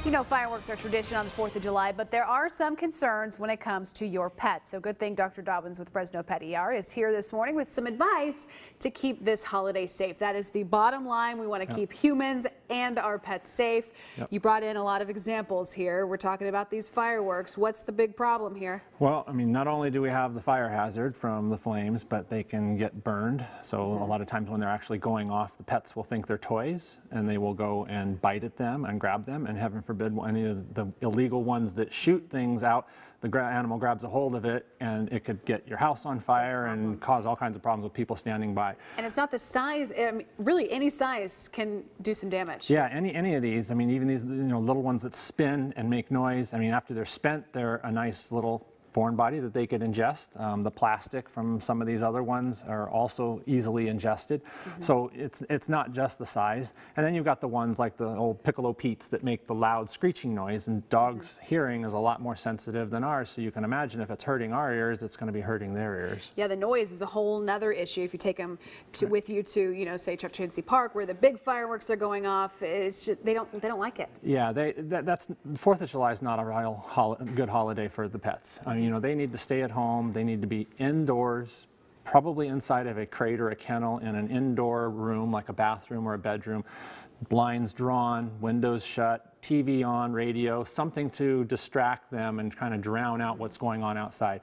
You know, fireworks are tradition on the 4th of July, but there are some concerns when it comes to your pet. So good thing Dr. Dobbins with Fresno Pet ER is here this morning with some advice to keep this holiday safe. That is the bottom line. We want to keep humans and our pets safe. You brought in a lot of examples here. We're talking about these fireworks. What's the big problem here? Well, I mean, not only do we have the fire hazard from the flames, but they can get burned. So a lot of times when they're actually going off, the pets will think they're toys and they will go and bite at them and grab them, and heaven forbid any of the illegal ones that shoot things out, the animal grabs a hold of it and it could get your house on fire and cause all kinds of problems with people standing by. And it's not the size, I mean, really any size can do some damage. Yeah, any of these, I mean, even these little ones that spin and make noise, I mean, after they're spent, they're a nice little foreign body that they could ingest. The plastic from some of these other ones are also easily ingested. So it's not just the size. And then you've got the ones like the old Piccolo Pete's that make the loud screeching noise, and dogs' hearing is a lot more sensitive than ours, so you can imagine if it's hurting our ears, it's going to be hurting their ears. Yeah, the noise is a whole nother issue. If you take them with you to, you know, say Chukchansi Park where the big fireworks are going off, it's just, they don't like it. Yeah, that's 4th of July is not a real good holiday for the pets. I mean, you know, they need to stay at home. They need to be indoors, probably inside of a crate or a kennel in an indoor room like a bathroom or a bedroom. Blinds drawn, windows shut, TV on, radio, something to distract them and kind of drown out what's going on outside.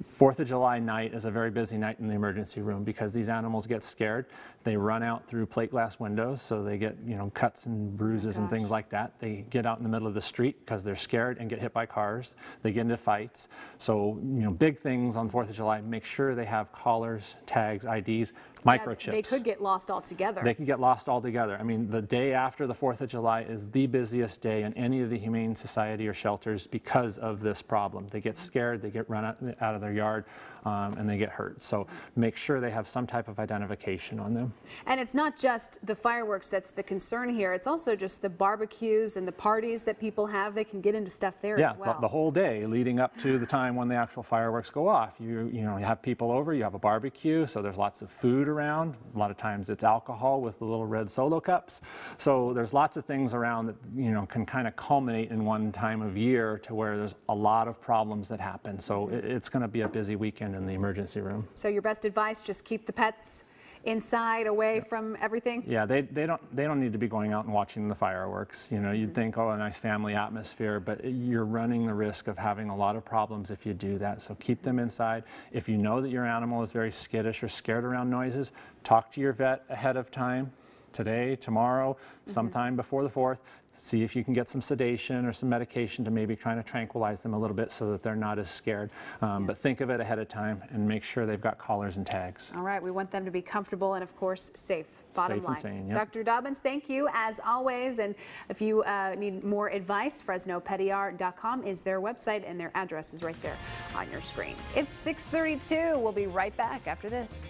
4th of July night is a very busy night in the emergency room because these animals get scared. They run out through plate glass windows, so they get, you know, cuts and bruises and things like that. They get out in the middle of the street because they're scared and get hit by cars. They get into fights. So, you know, big things on 4th of July, make sure they have collars, tags, IDs, microchips. They could get lost altogether. They can get lost altogether. I mean, the day after the 4th of July is the busiest day in any of the Humane Society or shelters because of this problem. They get scared, they get run out of their yard, and they get hurt. So make sure they have some type of identification on them. And it's not just the fireworks that's the concern here. It's also just the barbecues and the parties that people have. They can get into stuff there as well. Yeah, the whole day leading up to the time when the actual fireworks go off. You have people over, you have a barbecue, so there's lots of food around. A lot of times it's alcohol with the little red Solo cups. So there's lots of things around that, you know, can kind of culminate in one time of year to where there's a lot of problems that happen. So it's going to be a busy weekend in the emergency room. So your best advice, just keep the pets inside, away from everything? Yeah, they don't need to be going out and watching the fireworks. You know, you'd think, oh, a nice family atmosphere, but you're running the risk of having a lot of problems if you do that. So keep them inside. If you know that your animal is very skittish or scared around noises, talk to your vet ahead of time. Today, tomorrow, sometime before the 4th, see if you can get some sedation or some medication to maybe try to tranquilize them a little bit so that they're not as scared. But think of it ahead of time and make sure they've got collars and tags. All right, we want them to be comfortable and, of course, safe. Bottom safe line. And sane, yep. Dr. Dobbins, thank you as always. And if you need more advice, FresnoPetER.com is their website, and their address is right there on your screen. It's 6:32. We'll be right back after this.